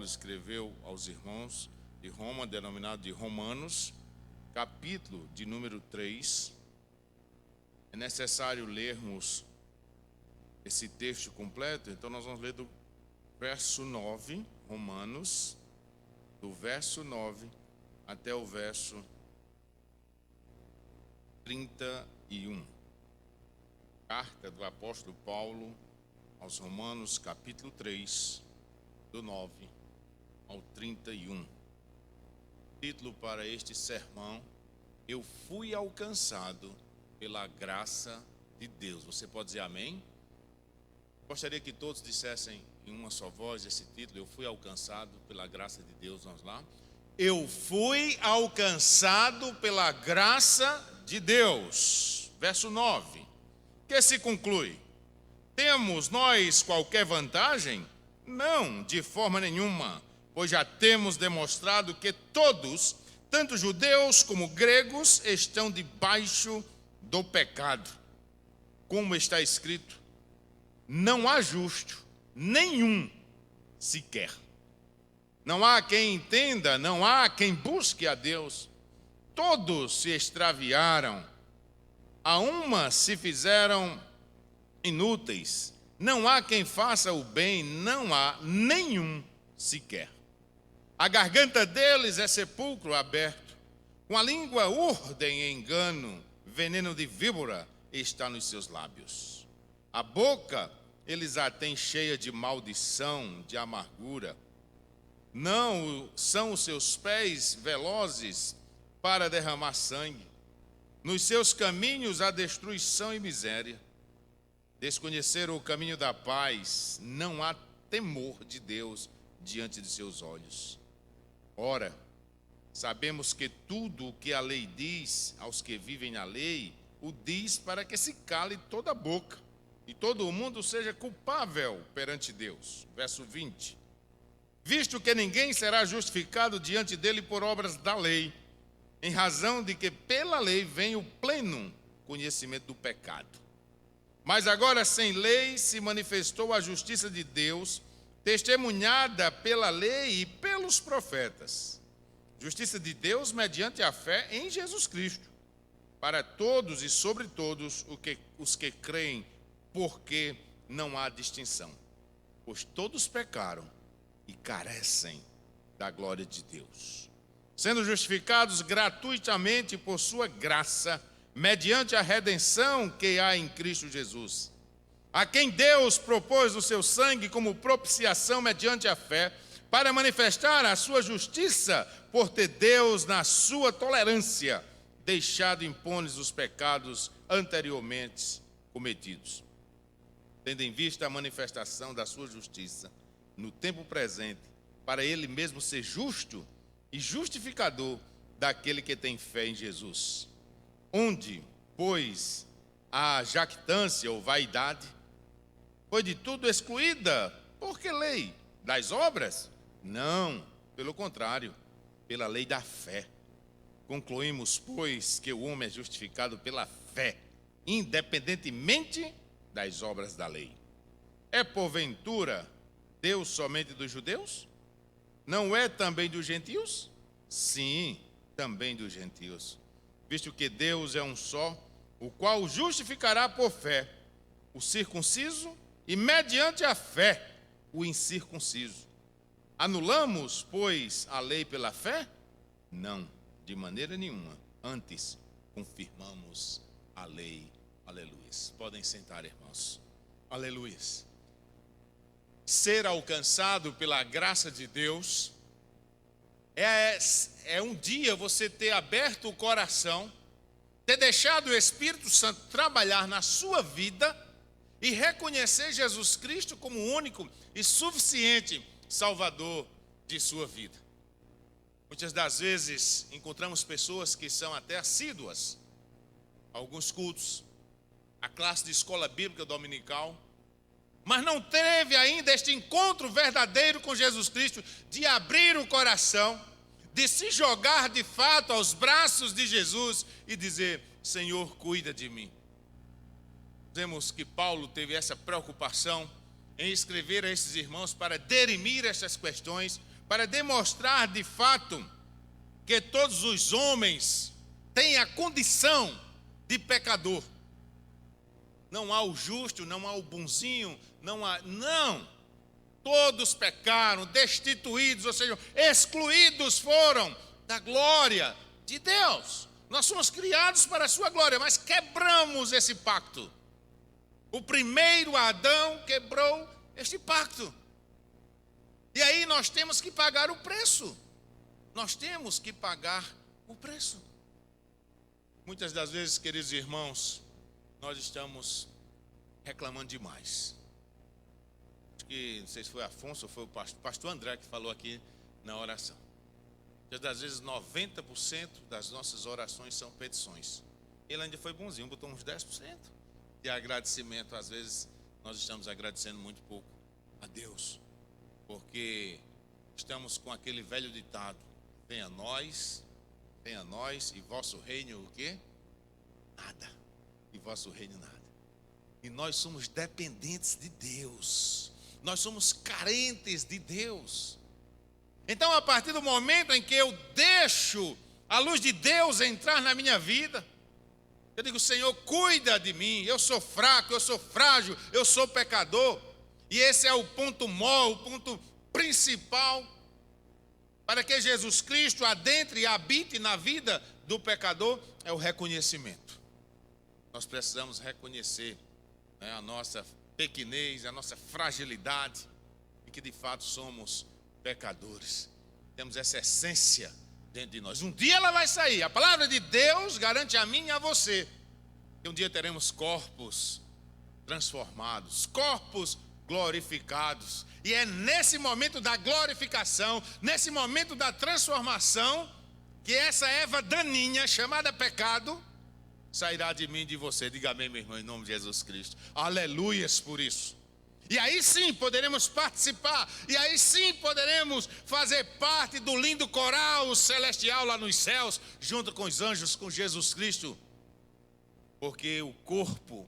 Paulo escreveu aos irmãos de Roma, denominado de Romanos, capítulo de número 3. É necessário lermos esse texto completo, então nós vamos ler do verso 9, Romanos, do verso 9 até o verso 31. Carta do apóstolo Paulo aos Romanos, capítulo 3, do 9 ao 31. Título para este sermão: Eu fui alcançado pela graça de Deus. Você pode dizer amém? Gostaria que todos dissessem em uma só voz esse título: Eu fui alcançado pela graça de Deus. Vamos lá. Eu fui alcançado pela graça de Deus. Verso 9. Que se conclui? Temos nós qualquer vantagem? Não, de forma nenhuma, pois já temos demonstrado que todos, tanto judeus como gregos, estão debaixo do pecado. Como está escrito: não há justo, nenhum sequer. Não há quem entenda, não há quem busque a Deus. Todos se extraviaram, a uma se fizeram inúteis. Não há quem faça o bem, não há nenhum sequer. A garganta deles é sepulcro aberto, com a língua urdem em engano, veneno de víbora está nos seus lábios. A boca eles a têm cheia de maldição, de amargura. Não são os seus pés velozes para derramar sangue. Nos seus caminhos há destruição e miséria. Desconheceram o caminho da paz, não há temor de Deus diante de seus olhos. Ora, sabemos que tudo o que a lei diz aos que vivem na lei, o diz para que se cale toda a boca e todo o mundo seja culpável perante Deus. Verso 20. Visto que ninguém será justificado diante dele por obras da lei, em razão de que pela lei vem o pleno conhecimento do pecado. Mas agora sem lei se manifestou a justiça de Deus, testemunhada pela lei e pelos profetas. Justiça de Deus mediante a fé em Jesus Cristo, para todos e sobre todos os que creem, porque não há distinção. Pois todos pecaram e carecem da glória de Deus, sendo justificados gratuitamente por sua graça, mediante a redenção que há em Cristo Jesus, a quem Deus propôs o seu sangue como propiciação mediante a fé, para manifestar a sua justiça, por ter Deus, na sua tolerância, deixado impunes os pecados anteriormente cometidos, tendo em vista a manifestação da sua justiça no tempo presente, para ele mesmo ser justo e justificador daquele que tem fé em Jesus. Onde, pois, a jactância ou vaidade foi de tudo excluída. Por que lei? Das obras? Não, pelo contrário, pela lei da fé. Concluímos, pois, que o homem é justificado pela fé, independentemente das obras da lei. É porventura Deus somente dos judeus? Não é também dos gentios? Sim, também dos gentios. Visto que Deus é um só, o qual justificará por fé o circunciso e mediante a fé o incircunciso. Anulamos, pois, a lei pela fé? Não, de maneira nenhuma. Antes, confirmamos a lei. Aleluia. Podem sentar, irmãos. Aleluia. Ser alcançado pela graça de Deus é um dia você ter aberto o coração, ter deixado o Espírito Santo trabalhar na sua vida e reconhecer Jesus Cristo como o único e suficiente Salvador de sua vida. Muitas das vezes encontramos pessoas que são até assíduas a alguns cultos, a classe de escola bíblica dominical, mas não teve ainda este encontro verdadeiro com Jesus Cristo, de abrir o coração, de se jogar de fato aos braços de Jesus e dizer: Senhor, cuida de mim. Vemos que Paulo teve essa preocupação em escrever a esses irmãos para dirimir essas questões, para demonstrar de fato que todos os homens têm a condição de pecador. Não há o justo, não há o bonzinho, não. Todos pecaram, destituídos, ou seja, excluídos foram da glória de Deus. Nós somos criados para a sua glória, mas quebramos esse pacto. O primeiro Adão quebrou este pacto. E aí nós temos que pagar o preço. Nós temos que pagar o preço. Muitas das vezes, queridos irmãos, nós estamos reclamando demais. Acho que, não sei se foi Afonso ou foi o pastor André que falou aqui na oração. Muitas das vezes 90% das nossas orações são petições. Ele ainda foi bonzinho, botou uns 10% de agradecimento. Às vezes nós estamos agradecendo muito pouco a Deus, porque estamos com aquele velho ditado: venha a nós, e vosso reino o quê? Nada. E vosso reino nada. E nós somos dependentes de Deus. Nós somos carentes de Deus. Então, a partir do momento em que eu deixo a luz de Deus entrar na minha vida, eu digo: Senhor, cuida de mim. Eu sou fraco, eu sou frágil, eu sou pecador. E esse é o ponto maior, o ponto principal para que Jesus Cristo adentre e habite na vida do pecador, é o reconhecimento. Nós precisamos reconhecer, a nossa pequenez, a nossa fragilidade, e que de fato somos pecadores. Temos essa essência dentro de nós. Um dia ela vai sair. A palavra de Deus garante a mim e a você que um dia teremos corpos transformados, corpos glorificados. E é nesse momento da glorificação, nesse momento da transformação, que essa erva daninha chamada pecado sairá de mim e de você. Diga amém, meu irmão, em nome de Jesus Cristo. Aleluias por isso. E aí sim poderemos participar, e aí sim poderemos fazer parte do lindo coral celestial lá nos céus, junto com os anjos, com Jesus Cristo. Porque o corpo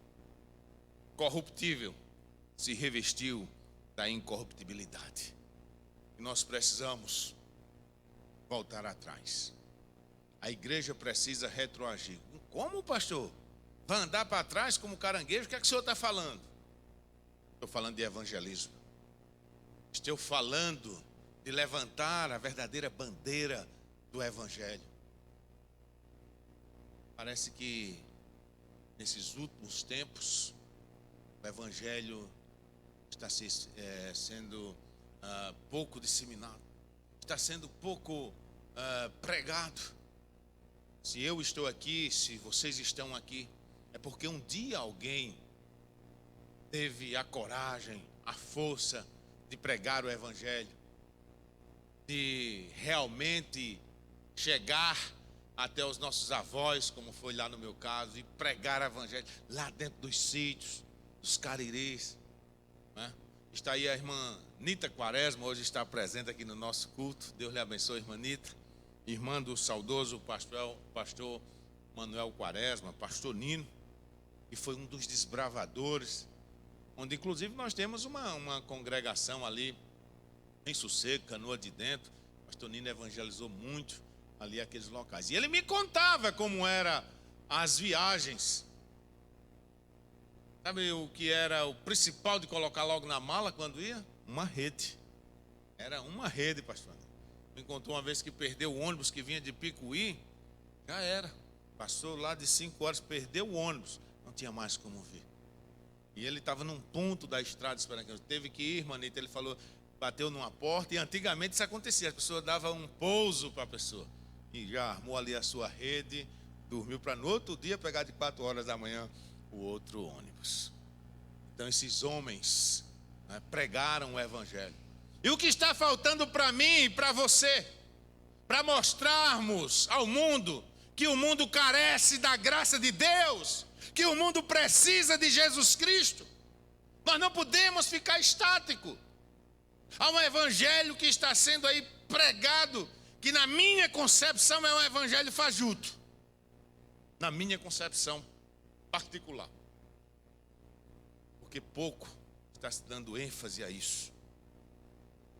corruptível se revestiu da incorruptibilidade. E nós precisamos voltar atrás. A igreja precisa retroagir. Como, pastor? Vai andar para trás como caranguejo? O que é que o senhor está falando? Estou falando de evangelismo. Estou falando de levantar a verdadeira bandeira do evangelho. Parece que nesses últimos tempos o evangelho está sendo pouco disseminado, está sendo pouco pregado. Se eu estou aqui, se vocês estão aqui, é porque um dia alguém teve a coragem, a força de pregar o evangelho, de realmente chegar até os nossos avós, como foi lá no meu caso, e pregar o evangelho lá dentro dos sítios, dos carirês, né? Está aí a irmã Nita Quaresma, hoje está presente aqui no nosso culto. Deus lhe abençoe, irmã Nita. Irmã do saudoso pastor Manuel Quaresma, pastor Nino, que foi um dos desbravadores, onde inclusive nós temos uma congregação ali em Sossego, Canoa de Dentro. Pastor Nino evangelizou muito ali aqueles locais. E ele me contava como eram as viagens. Sabe o que era o principal de colocar logo na mala quando ia? Uma rede. Era uma rede, pastor. Me contou uma vez que perdeu o ônibus que vinha de Picuí. Já era. Passou lá de 5 horas, perdeu o ônibus. Não tinha mais como vir. E ele estava num ponto da estrada esperando. Teve que ir, manita. Ele falou, bateu numa porta. E antigamente isso acontecia. A pessoa dava um pouso para a pessoa. E já armou ali a sua rede. Dormiu para no outro dia pegar de 4 horas da manhã o outro ônibus. Então esses homens, né, pregaram o evangelho. E o que está faltando para mim e para você, para mostrarmos ao mundo que o mundo carece da graça de Deus, que o mundo precisa de Jesus Cristo. Nós não podemos ficar estático. Há um evangelho que está sendo aí pregado, que na minha concepção é um evangelho fajuto. Na minha concepção particular. Porque pouco está se dando ênfase a isso.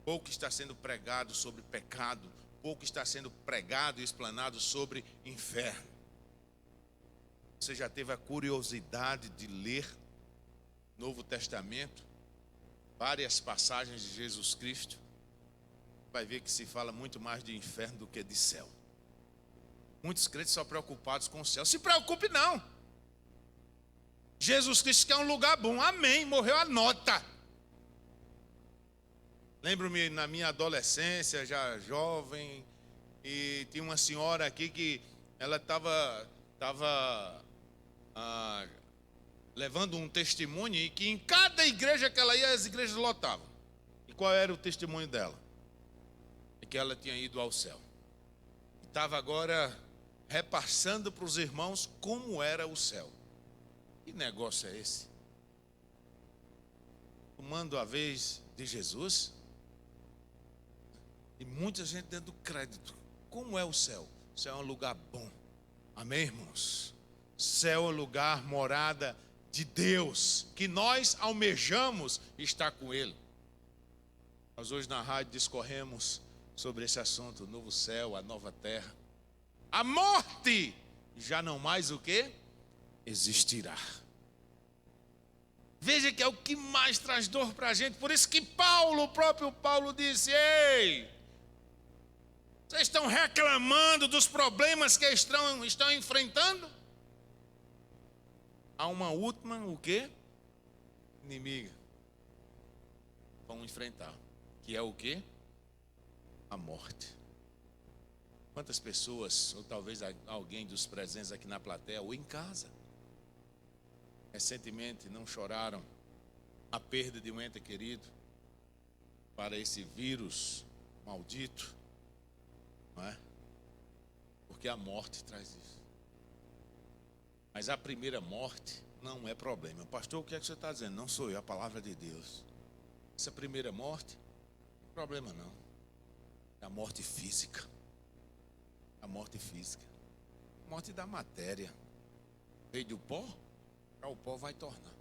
Pouco está sendo pregado sobre pecado. Pouco está sendo pregado e explanado sobre inferno. Você já teve a curiosidade de ler o Novo Testamento? Várias passagens de Jesus Cristo. Vai ver que se fala muito mais de inferno do que de céu. Muitos crentes são preocupados com o céu. Se preocupe não. Jesus Cristo quer um lugar bom. Amém. Morreu a nota. Lembro-me na minha adolescência, já jovem, e tinha uma senhora aqui que ela estava levando um testemunho, e que em cada igreja que ela ia, as igrejas lotavam. E qual era o testemunho dela? É que ela tinha ido ao céu. Estava agora repassando para os irmãos como era o céu. Que negócio é esse? Tomando a vez de Jesus? E muita gente dando crédito. Como é o céu? O céu é um lugar bom. Amém, irmãos? Céu é um lugar, morada de Deus, que nós almejamos estar com Ele. Nós hoje na rádio discorremos sobre esse assunto, o novo céu, a nova terra. A morte já não mais o que? Existirá. Veja que é o que mais traz dor para a gente. Por isso que o próprio Paulo disse: ei, vocês estão reclamando dos problemas que estão enfrentando? Há uma última, o quê? Inimiga. Vão enfrentar. Que é o quê? A morte. Quantas pessoas, ou talvez alguém dos presentes aqui na plateia, ou em casa, recentemente não choraram a perda de um ente querido para esse vírus maldito, não é? Porque a morte traz isso. Mas a primeira morte não é problema. Pastor, o que é que você está dizendo? Não sou eu, a palavra de Deus. Essa primeira morte, não é problema não. É a morte física. A morte física. A morte da matéria. Veio do pó, para o pó vai tornar.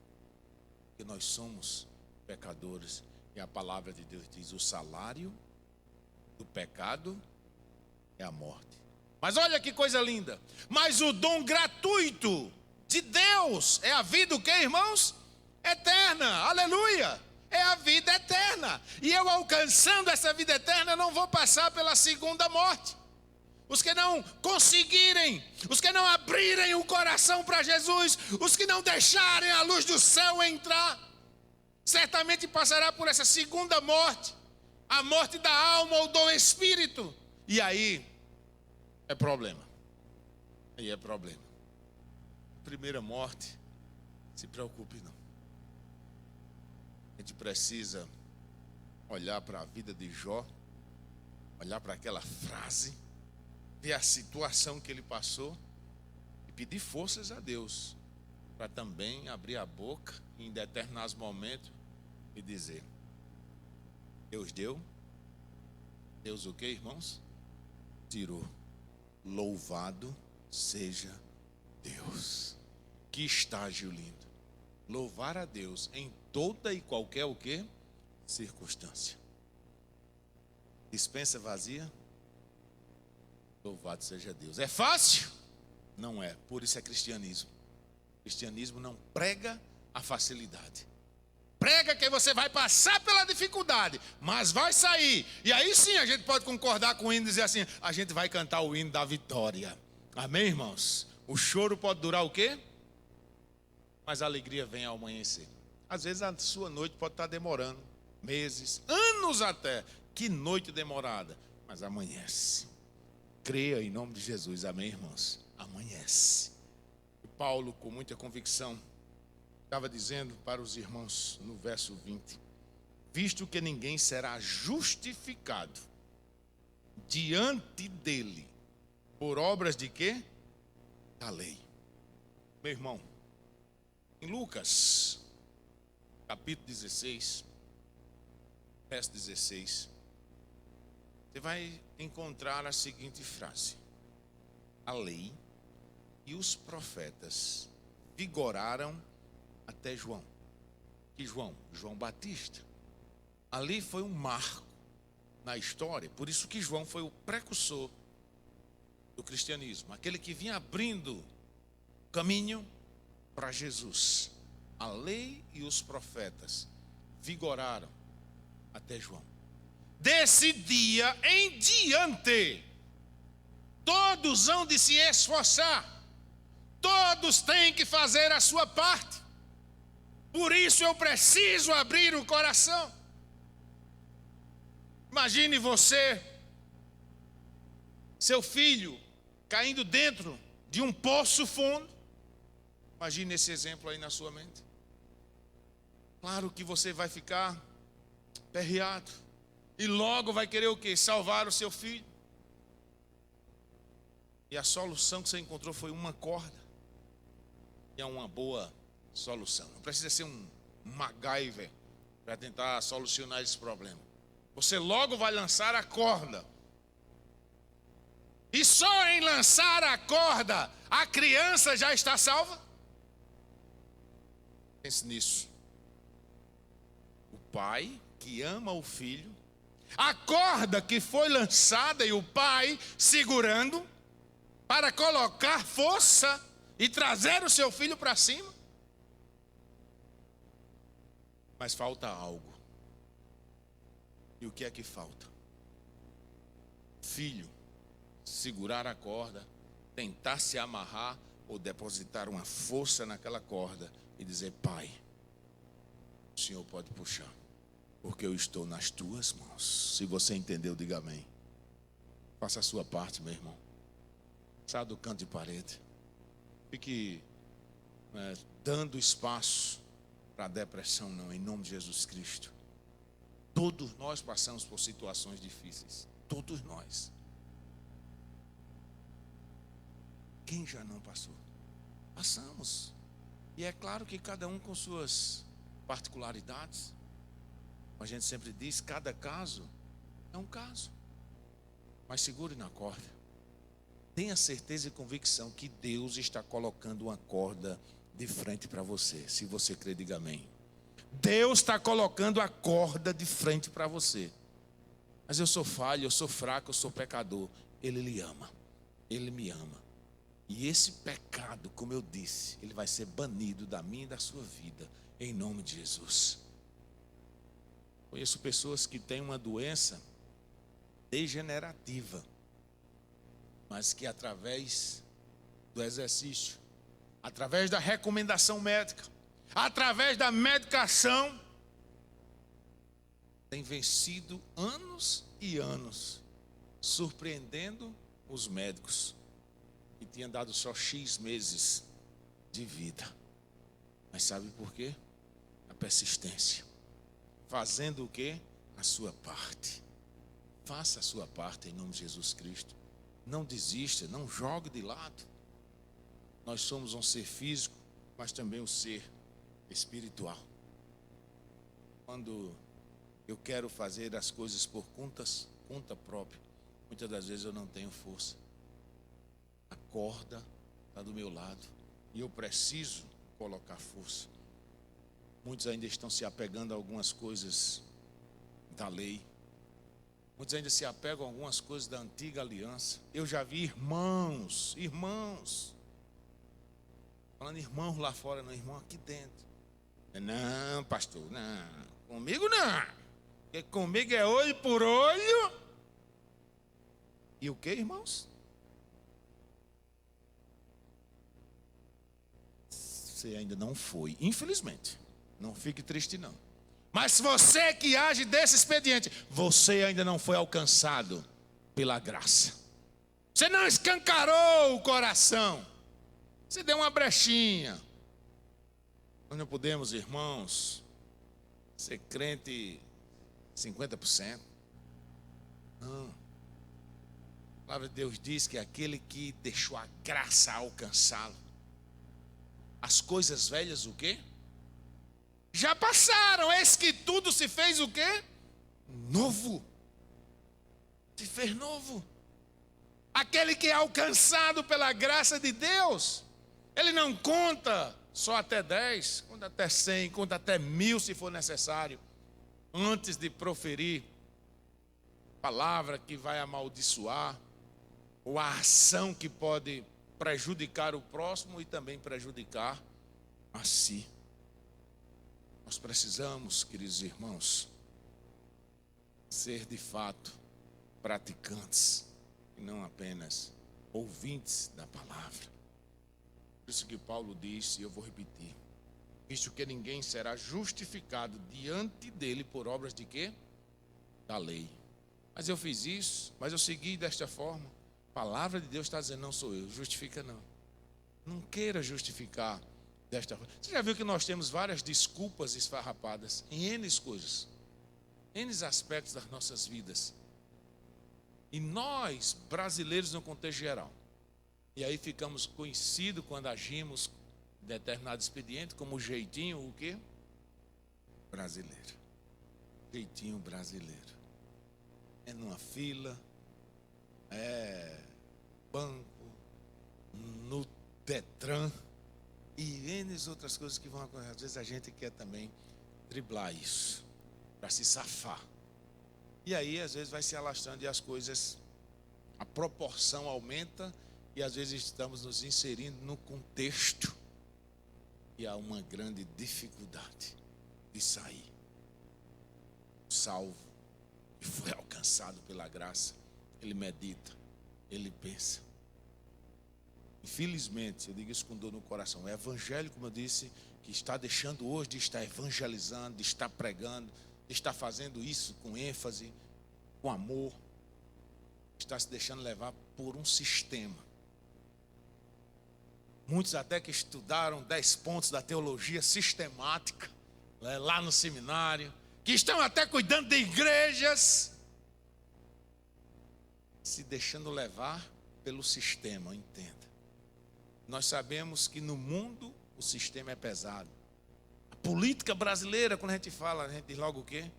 Porque nós somos pecadores. E a palavra de Deus diz: o salário do pecado é a morte. Mas olha que coisa linda. Mas o dom gratuito de Deus é a vida, o que, irmãos? Eterna. Aleluia. É a vida eterna. E eu, alcançando essa vida eterna, não vou passar pela segunda morte. Os que não conseguirem, os que não abrirem o coração para Jesus, os que não deixarem a luz do céu entrar, certamente passará por essa segunda morte, a morte da alma ou do espírito. E aí é problema. Aí é problema. Primeira morte, se preocupe não. A gente precisa olhar para a vida de Jó, olhar para aquela frase, ver a situação que ele passou e pedir forças a Deus para também abrir a boca em determinados momentos e dizer: Deus deu, Deus o que, irmãos? Tirou. Louvado seja Deus. Que estágio lindo. Louvar a Deus em toda e qualquer o que? Circunstância. Dispensa vazia? Louvado seja Deus. É fácil? Não é. Por isso é cristianismo. Cristianismo não prega a facilidade. Prega que você vai passar pela dificuldade, mas vai sair. E aí sim a gente pode concordar com o hino e dizer assim: a gente vai cantar o hino da vitória. Amém, irmãos? O choro pode durar o quê? Mas a alegria vem ao amanhecer. Às vezes a sua noite pode estar demorando meses, anos até. Que noite demorada, mas amanhece. Creia em nome de Jesus, amém, irmãos? Amanhece. E Paulo, com muita convicção, estava dizendo para os irmãos no verso 20: visto que ninguém será justificado diante dele por obras de quê? Da lei. Meu irmão, em Lucas, capítulo 16, verso 16, você vai encontrar a seguinte frase: a lei e os profetas vigoraram até João. Que João? João Batista. Ali foi um marco na história. Por isso que João foi o precursor do cristianismo, aquele que vinha abrindo caminho para Jesus. A lei e os profetas vigoraram até João. Desse dia em diante, todos hão de se esforçar, todos têm que fazer a sua parte. Por isso eu preciso abrir o coração. Imagine você, seu filho, caindo dentro de um poço fundo. Imagine esse exemplo aí na sua mente. Claro que você vai ficar perreado. E logo vai querer o quê? Salvar o seu filho. E a solução que você encontrou foi uma corda. E é uma boa solução. Não precisa ser um MacGyver para tentar solucionar esse problema. Você logo vai lançar a corda. E só em lançar a corda, a criança já está salva? Pense nisso. O pai que ama o filho, a corda que foi lançada e o pai segurando para colocar força e trazer o seu filho para cima. Mas falta algo. E o que é que falta? Filho, segurar a corda, tentar se amarrar ou depositar uma força naquela corda e dizer: pai, o senhor pode puxar, porque eu estou nas tuas mãos. Se você entendeu, diga amém. Faça a sua parte, meu irmão. Saia do canto de parede. Fique dando espaço para a depressão, não, em nome de Jesus Cristo. Todos nós passamos por situações difíceis. Todos nós. Quem já não passou? Passamos. E é claro que cada um com suas particularidades. A gente sempre diz, cada caso é um caso. Mas segure na corda. Tenha certeza e convicção que Deus está colocando uma corda de frente para você. Se você crer, diga amém. Deus está colocando a corda de frente para você. Mas eu sou falho, eu sou fraco, eu sou pecador. Ele lhe ama. Ele me ama. E esse pecado, como eu disse, ele vai ser banido da minha e da sua vida, em nome de Jesus. Conheço pessoas que têm uma doença degenerativa, mas que através do exercício, através da recomendação médica, através da medicação, tem vencido anos e anos, surpreendendo os médicos, que tinham dado só X meses de vida. Mas sabe por quê? A persistência. Fazendo o quê? A sua parte. Faça a sua parte em nome de Jesus Cristo. Não desista, não jogue de lado. Nós somos um ser físico, mas também um ser espiritual. Quando eu quero fazer as coisas por conta própria, muitas das vezes eu não tenho força. A corda está do meu lado e eu preciso colocar força. Muitos ainda estão se apegando a algumas coisas da lei. Muitos ainda se apegam a algumas coisas da antiga aliança. Eu já vi irmãos, falando irmãos lá fora, não, irmão aqui dentro. Não, pastor, não, comigo não. Porque comigo é olho por olho. E o que, irmãos? Você ainda não foi, infelizmente. Não fique triste não. Mas você que age desse expediente, você ainda não foi alcançado pela graça. Você não escancarou o coração. Você deu uma brechinha. Nós não podemos, irmãos, ser crente 50%. Não. A palavra de Deus diz que aquele que deixou a graça alcançá-lo, as coisas velhas o quê? Já passaram, eis que tudo se fez o quê? Novo. Se fez novo. Aquele que é alcançado pela graça de Deus, ele não conta só até 10, conta até 100, conta até 1000 se for necessário, antes de proferir palavra que vai amaldiçoar, ou a ação que pode prejudicar o próximo e também prejudicar a si. Nós precisamos, queridos irmãos, ser de fato praticantes e não apenas ouvintes da palavra. Por isso que Paulo disse, e eu vou repetir: visto que ninguém será justificado diante dele por obras de quê? Da lei. Mas eu fiz isso, mas eu segui desta forma. A palavra de Deus está dizendo, não sou eu, justifica não. Não queira justificar desta forma. Você já viu que nós temos várias desculpas esfarrapadas em N coisas, N aspectos das nossas vidas. E nós, brasileiros no contexto geral, e aí ficamos conhecidos quando agimos em determinado expediente como o jeitinho, o quê? Brasileiro. Jeitinho brasileiro. É numa fila, é banco, no Detran e N outras coisas que vão acontecer. Às vezes a gente quer também driblar isso, para se safar. E aí às vezes vai se alastrando e as coisas, a proporção aumenta e às vezes estamos nos inserindo no contexto e há uma grande dificuldade de sair. Salvo, e foi alcançado pela graça, ele medita, ele pensa. Infelizmente, eu digo isso com dor no coração, o evangelho, como eu disse, que está deixando hoje de estar evangelizando, de estar pregando, de estar fazendo isso com ênfase, com amor, está se deixando levar por um sistema. Muitos até que estudaram 10 pontos da teologia sistemática, lá no seminário, que estão até cuidando de igrejas, se deixando levar pelo sistema, entenda. Nós sabemos que no mundo o sistema é pesado. A política brasileira, quando a gente fala, a gente diz logo o quê?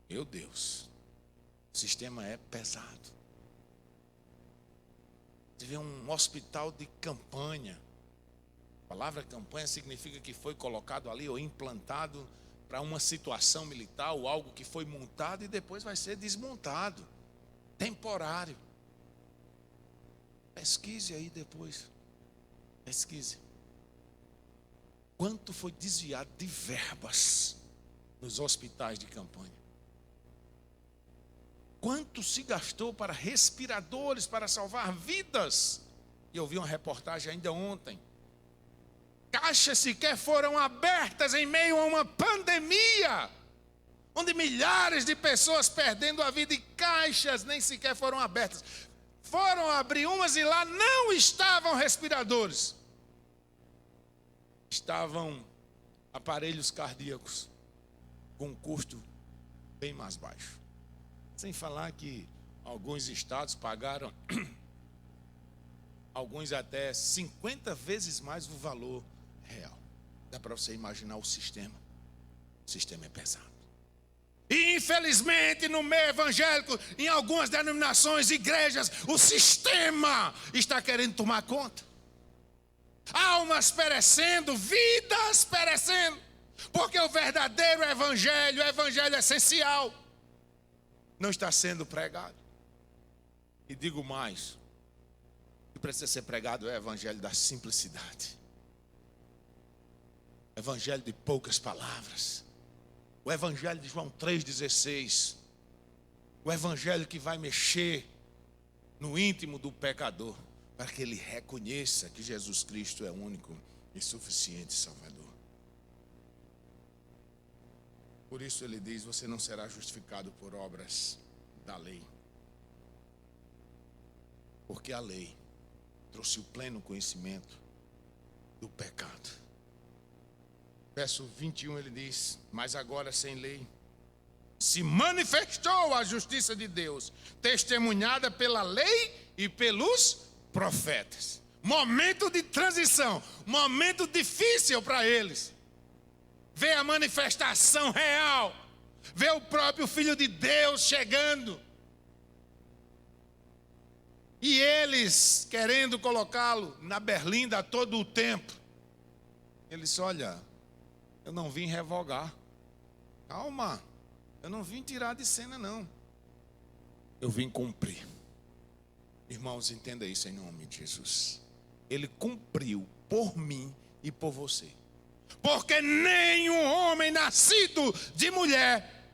Meu Deus, o sistema é pesado. Você vê um hospital de campanha. A palavra campanha significa que foi colocado ali ou implantado para uma situação militar ou algo que foi montado e depois vai ser desmontado. Temporário. Pesquise aí depois. Pesquise. Quanto foi desviado de verbas nos hospitais de campanha? Quanto se gastou para respiradores, para salvar vidas? E eu vi uma reportagem ainda ontem. Caixas sequer foram abertas em meio a uma pandemia, onde milhares de pessoas perdendo a vida e caixas nem sequer foram abertas. Foram abrir umas e lá não estavam respiradores. Estavam aparelhos cardíacos com um custo bem mais baixo. Sem falar que alguns estados pagaram, alguns até 50 vezes mais o valor real. Dá para você imaginar o sistema? O sistema é pesado. E infelizmente no meio evangélico, em algumas denominações, igrejas, o sistema está querendo tomar conta. Almas perecendo, vidas perecendo. Porque o verdadeiro evangelho, o evangelho essencial, não está sendo pregado. E digo mais, o que precisa ser pregado é o evangelho da simplicidade. Evangelho de poucas palavras. O evangelho de João 3,16. O evangelho que vai mexer no íntimo do pecador, para que ele reconheça que Jesus Cristo é o único e suficiente Salvador. Por isso ele diz, você não será justificado por obras da lei. Porque a lei trouxe o pleno conhecimento do pecado. Verso 21 ele diz, mas agora sem lei, se manifestou a justiça de Deus, testemunhada pela lei e pelos profetas. Momento de transição, momento difícil para eles. Ver a manifestação real, ver o próprio Filho de Deus chegando. E eles querendo colocá-lo na berlinda a todo o tempo. Ele disse, olha, eu não vim revogar. Calma, Eu não vim tirar de cena, não. Eu vim cumprir. Irmãos, entenda isso em nome de Jesus. Ele cumpriu por mim e por você. Porque nenhum homem nascido de mulher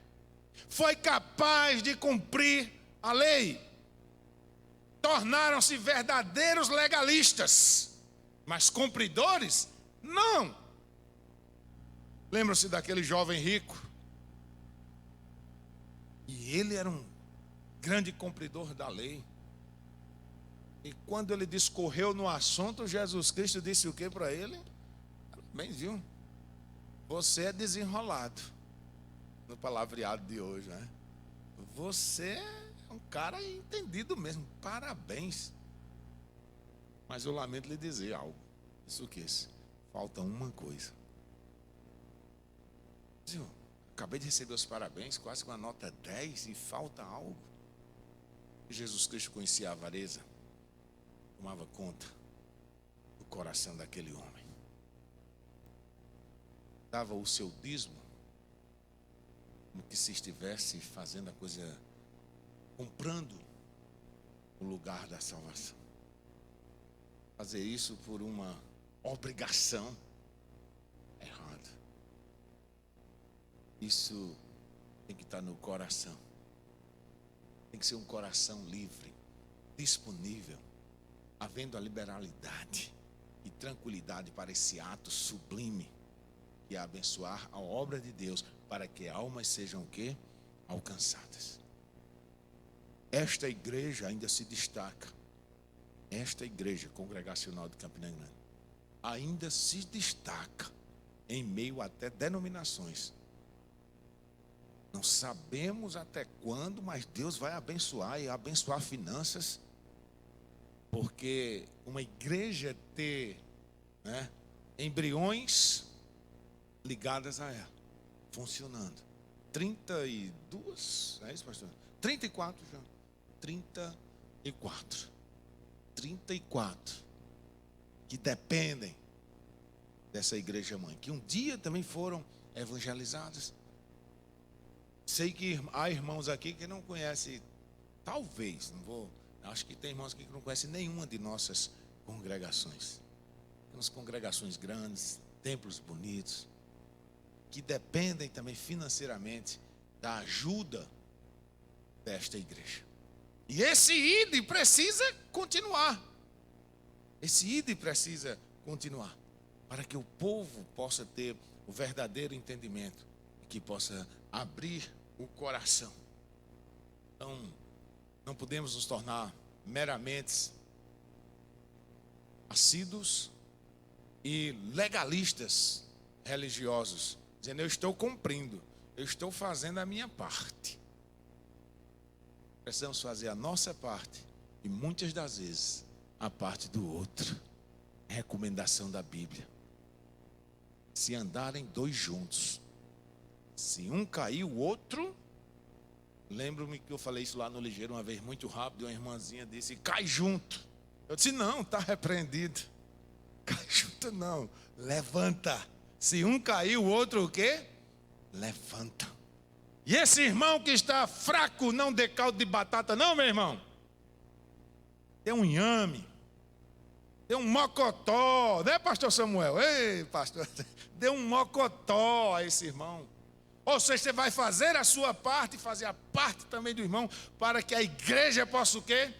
foi capaz de cumprir a lei. Tornaram-se verdadeiros legalistas, mas cumpridores, não. Lembram-se daquele jovem rico? E ele era um grande cumpridor da lei. E quando ele discorreu no assunto, Jesus Cristo disse o que para ele? Bem, viu? Você é desenrolado. No palavreado de hoje, né? Você é um cara entendido mesmo. Parabéns. Mas eu lamento lhe dizer algo. Isso que é? Falta uma coisa. Eu acabei de receber os parabéns, quase com a nota 10, e falta algo. Jesus Cristo conhecia a avareza, tomava conta do coração daquele homem. Dava o seu dízimo, como que se estivesse fazendo a coisa, comprando o lugar da salvação. Fazer isso por uma obrigação é errado. Isso tem que estar no coração. Tem que ser um coração livre, disponível, havendo a liberalidade e tranquilidade para esse ato sublime que é abençoar a obra de Deus, para que almas sejam o quê? Alcançadas. Esta igreja ainda se destaca. Esta igreja congregacional de Campina Grande ainda se destaca em meio até denominações. Não sabemos até quando, mas Deus vai abençoar e abençoar finanças, porque uma igreja ter, né, embriões ligadas a ela, funcionando. 32, é isso, pastor? 34 já. 34 que dependem dessa igreja mãe, que um dia também foram evangelizadas. Sei que há irmãos aqui que não conhecem, talvez, não vou, acho que tem irmãos aqui que não conhecem nenhuma de nossas congregações. Temos congregações grandes, templos bonitos, que dependem também financeiramente da ajuda desta igreja. E esse ID precisa continuar. Esse ID precisa continuar, para que o povo possa ter o verdadeiro entendimento, que possa abrir o coração. Então, não podemos nos tornar meramente assíduos e legalistas religiosos, dizendo: eu estou cumprindo, eu estou fazendo a minha parte. Precisamos fazer a nossa parte e muitas das vezes a parte do outro. Recomendação da Bíblia: se andarem dois juntos, se um cair, o outro. Lembro-me que eu falei isso lá no Ligeiro uma vez, muito rápido, e uma irmãzinha disse: cai junto. Eu disse: não, está repreendido. Cai junto não, levanta. Se um cair, o outro o quê? Levanta. E esse irmão que está fraco, não dê caldo de batata não, meu irmão. Dê um inhame, dê um mocotó, né, pastor Samuel? Ei, pastor, dê um mocotó a esse irmão. Ou seja, você vai fazer a sua parte e fazer a parte também do irmão, para que a igreja possa o quê?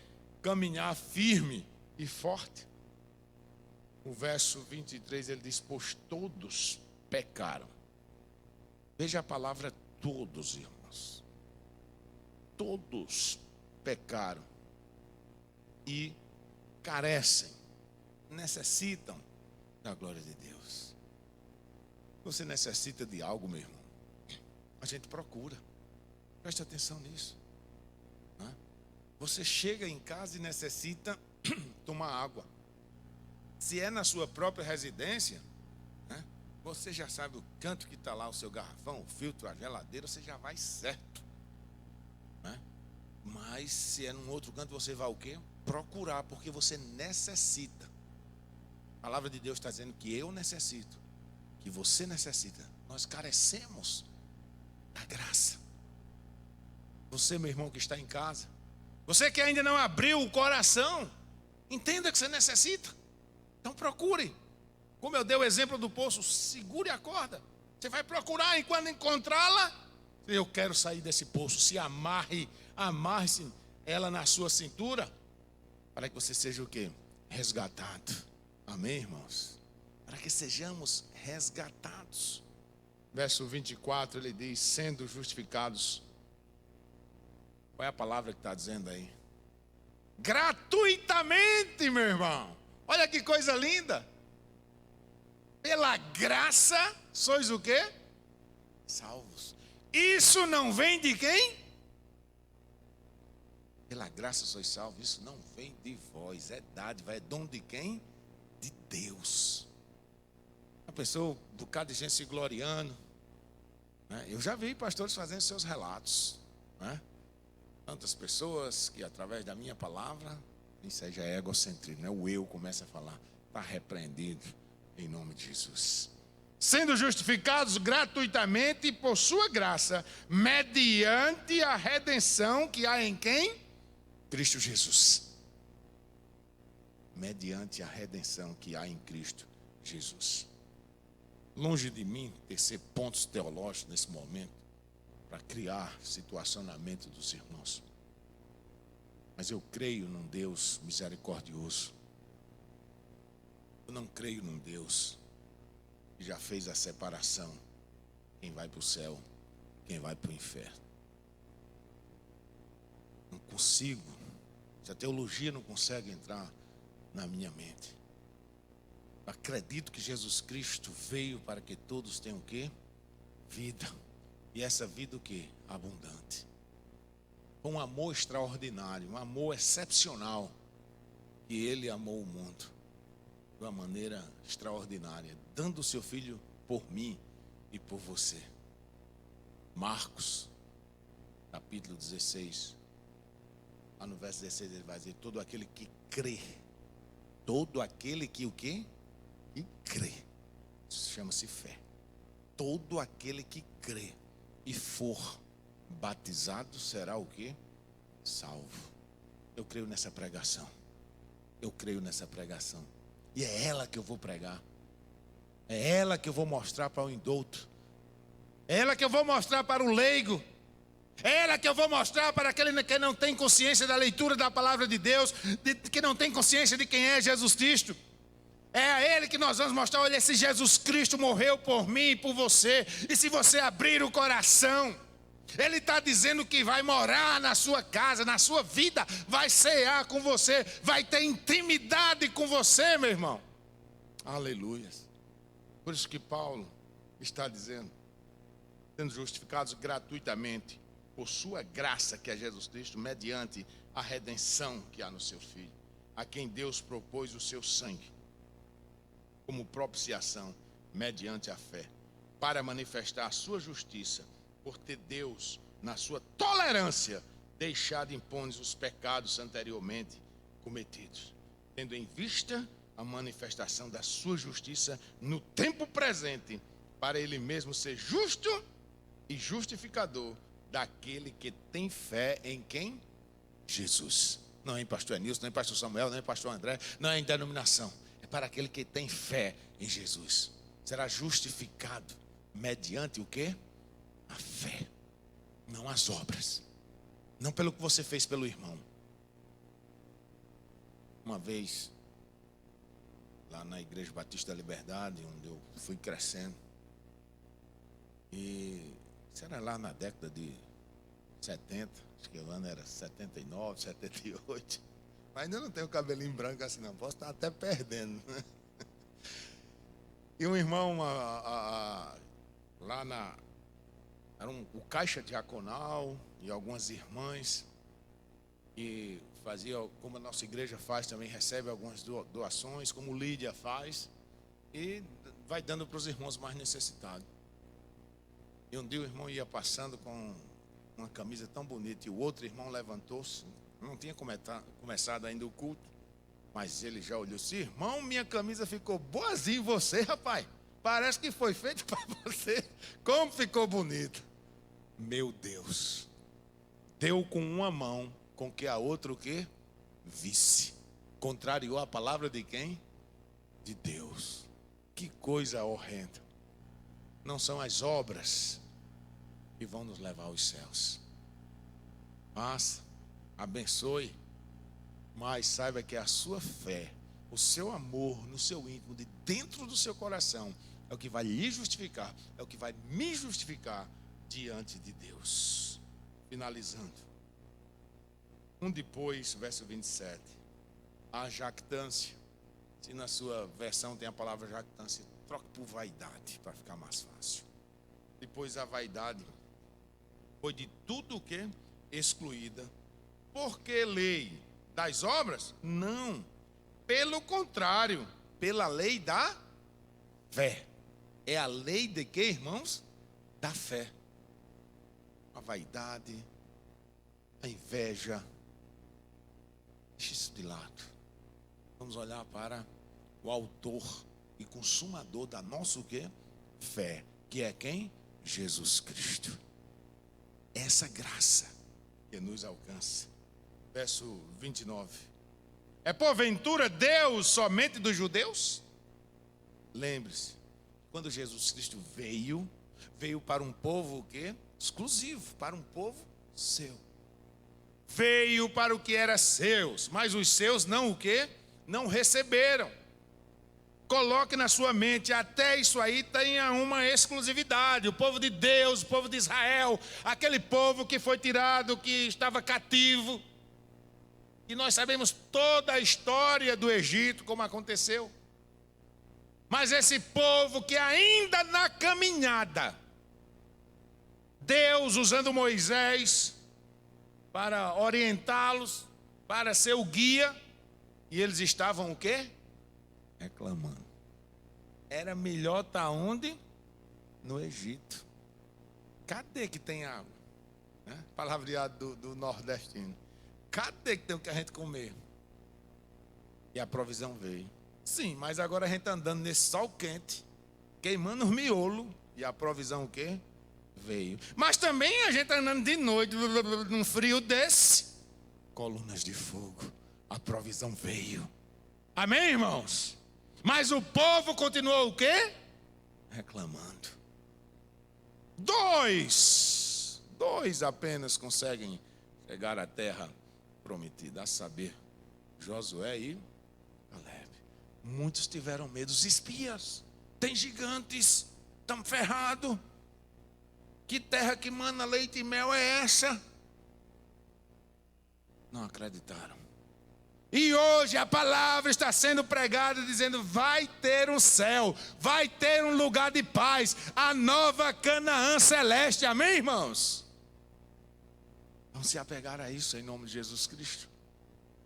Caminhar firme e forte. O verso 23 ele diz: pois todos pecaram. Veja a palavra todos, irmãos. Todos pecaram e carecem, necessitam da glória de Deus. Você necessita de algo, meu irmão? A gente procura. Preste atenção nisso. Você chega em casa e necessita tomar água. Se é na sua própria residência, você já sabe o canto que está lá o seu garrafão, o filtro, a geladeira, você já vai certo. Mas se é num outro canto, você vai o quê? Procurar, porque você necessita. A palavra de Deus está dizendo que eu necessito, que você necessita. Nós carecemos da graça. Você, meu irmão, que está em casa, você que ainda não abriu o coração, entenda que você necessita. Então procure. Como eu dei o exemplo do poço, segure a corda. Você vai procurar, e quando encontrá-la, eu quero sair desse poço. Se amarre-se ela na sua cintura, para que você seja o quê? Resgatado. Amém, irmãos? Para que sejamos resgatados. Verso 24, ele diz, sendo justificados. Qual é a palavra que está dizendo aí? Gratuitamente, meu irmão. Olha que coisa linda. Pela graça, sois o quê? Salvos. Isso não vem de quem? Pela graça sois salvos. Isso não vem de vós. É dádiva, é dom de quem? De Deus. A pessoa, um bocado de gente se gloriando, né? Eu já vi pastores fazendo seus relatos, né? Tantas pessoas que através da minha palavra, isso aí já é egocentrismo, né? O eu começa a falar, está repreendido em nome de Jesus. Sendo justificados gratuitamente por sua graça, mediante a redenção que há em quem? Cristo Jesus. Mediante a redenção que há em Cristo Jesus. Longe de mim tecer pontos teológicos nesse momento, para criar situação na mente dos irmãos. Mas eu creio num Deus misericordioso. Eu não creio num Deus que já fez a separação. Quem vai para o céu, quem vai para o inferno. Não consigo. A teologia não consegue entrar na minha mente. Acredito que Jesus Cristo veio para que todos tenham o quê? Vida. E essa vida o quê? Abundante. Um amor extraordinário, um amor excepcional. E Ele amou o mundo de uma maneira extraordinária, dando o seu Filho por mim e por você. Marcos, capítulo 16. Lá no verso 16 ele vai dizer, todo aquele que crê. Todo aquele que o quê? Que crê. Isso chama-se fé. Todo aquele que crê e for batizado será o quê? Salvo. Eu creio nessa pregação. Eu creio nessa pregação. E é ela que eu vou pregar. É ela que eu vou mostrar para o indouto. É ela que eu vou mostrar para o leigo. É ela que eu vou mostrar para aquele que não tem consciência da leitura da palavra de Deus, que não tem consciência de quem é Jesus Cristo. É a Ele que nós vamos mostrar, olha, esse Jesus Cristo morreu por mim e por você. E se você abrir o coração, Ele está dizendo que vai morar na sua casa, na sua vida, vai cear com você, vai ter intimidade com você, meu irmão. Aleluia. Por isso que Paulo está dizendo, sendo justificados gratuitamente, por sua graça, que é Jesus Cristo, mediante a redenção que há no seu Filho, a quem Deus propôs o seu sangue, como propiciação, mediante a fé, para manifestar a sua justiça, por ter Deus, na sua tolerância, deixado impunes os pecados anteriormente cometidos, tendo em vista a manifestação da sua justiça no tempo presente, para Ele mesmo ser justo e justificador daquele que tem fé em quem? Jesus. Não é em pastor Enilson, não é em pastor Samuel, não é em pastor André, não é em denominação. É para aquele que tem fé em Jesus. Será justificado mediante o quê? A fé. Não as obras. Não pelo que você fez pelo irmão. Uma vez, lá na Igreja Batista da Liberdade, onde eu fui crescendo, e isso era lá na década de 70, acho que o ano era 79, 78. Mas ainda não tenho cabelinho branco assim não, posso estar até perdendo. E um irmão lá era o caixa diaconal e algumas irmãs, e fazia, como a nossa igreja faz também, recebe algumas doações, como Lídia faz, e vai dando para os irmãos mais necessitados. E um dia o irmão ia passando com uma camisa tão bonita, e o outro irmão levantou-se, não tinha começado ainda o culto, mas ele já olhou assim, irmão, minha camisa ficou boazinha em você, rapaz, parece que foi feito para você, como ficou bonito. Meu Deus, deu com uma mão, com que a outra o quê? Visse. Contrariou a palavra de quem? De Deus. Que coisa horrenda. Não são as obras que vão nos levar aos céus. Mas, abençoe, mas saiba que a sua fé, o seu amor no seu íntimo, de dentro do seu coração, é o que vai lhe justificar, é o que vai me justificar diante de Deus. Finalizando. Depois, verso 27. A jactância. Se na sua versão tem a palavra jactância, troque por vaidade, para ficar mais fácil. Depois a vaidade foi de tudo o que? Excluída. Por que lei das obras? Não. Pelo contrário, pela lei da fé. É a lei de quê, irmãos? Da fé. A vaidade, a inveja. Deixa isso de lado. Vamos olhar para o autor e consumador da nossa o quê? Fé. Que é quem? Jesus Cristo. Essa graça que nos alcança. Verso 29. É porventura Deus somente dos judeus? Lembre-se, quando Jesus Cristo veio para um povo o quê? Exclusivo, para um povo seu. Veio para o que era seus, mas os seus não o quê? Não receberam. Coloque na sua mente, até isso aí tenha uma exclusividade. O povo de Deus, o povo de Israel, aquele povo que foi tirado, que estava cativo. E nós sabemos toda a história do Egito, como aconteceu. Mas esse povo que ainda na caminhada, Deus usando Moisés para orientá-los, para ser o guia, e eles estavam o quê? Reclamando. Era melhor estar onde? No Egito. Cadê que tem água? Palavreado do nordestino. Cadê que tem o que a gente comer? E a provisão veio. Sim, mas agora a gente está andando nesse sol quente, queimando os miolos, e a provisão o quê? Veio. Mas também a gente está andando de noite, num frio desse, colunas de fogo, a provisão veio. Amém, irmãos? Mas o povo continuou o quê? Reclamando. Dois apenas conseguem chegar à terra prometida, a saber, Josué e Caleb. Muitos tiveram medo. Os espias, tem gigantes, estamos ferrados. Que terra que mana leite e mel é essa? Não acreditaram. E hoje a palavra está sendo pregada dizendo: vai ter um céu, vai ter um lugar de paz, a nova Canaã celeste. Amém, irmãos? Vamos se apegar a isso em nome de Jesus Cristo.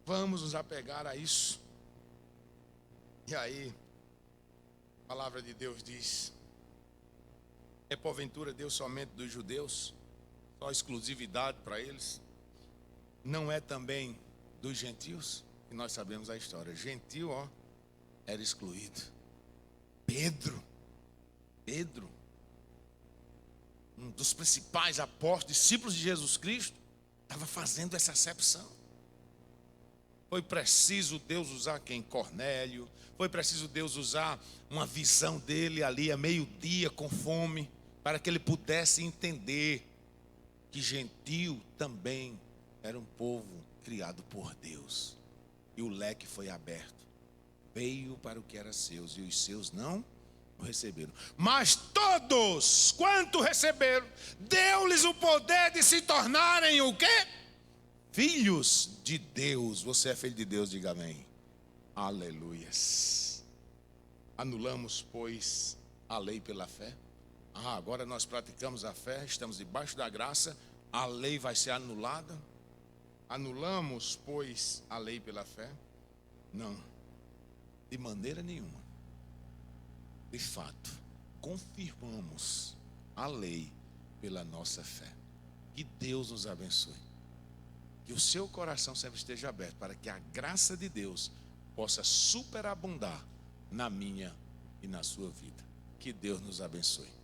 Vamos nos apegar a isso. E aí, a palavra de Deus diz: é porventura Deus somente dos judeus? Só exclusividade para eles? Não é também dos gentios? E nós sabemos a história. Gentil, era excluído. Pedro, um dos principais apóstolos, discípulos de Jesus Cristo, estava fazendo essa acepção. Foi preciso Deus usar quem? Cornélio. Foi preciso Deus usar uma visão dele ali a meio-dia com fome, para que ele pudesse entender que gentil também era um povo criado por Deus. E o leque foi aberto. Veio para o que era seus, e os seus não o receberam. Mas todos, quanto receberam, deu-lhes o poder de se tornarem o quê? Filhos de Deus. Você é filho de Deus, diga amém. Aleluias. Anulamos, pois, a lei pela fé. Agora nós praticamos a fé, estamos debaixo da graça, a lei vai ser anulada. Anulamos, pois, a lei pela fé? Não, de maneira nenhuma. De fato, confirmamos a lei pela nossa fé. Que Deus nos abençoe. Que o seu coração sempre esteja aberto para que a graça de Deus possa superabundar na minha e na sua vida. Que Deus nos abençoe.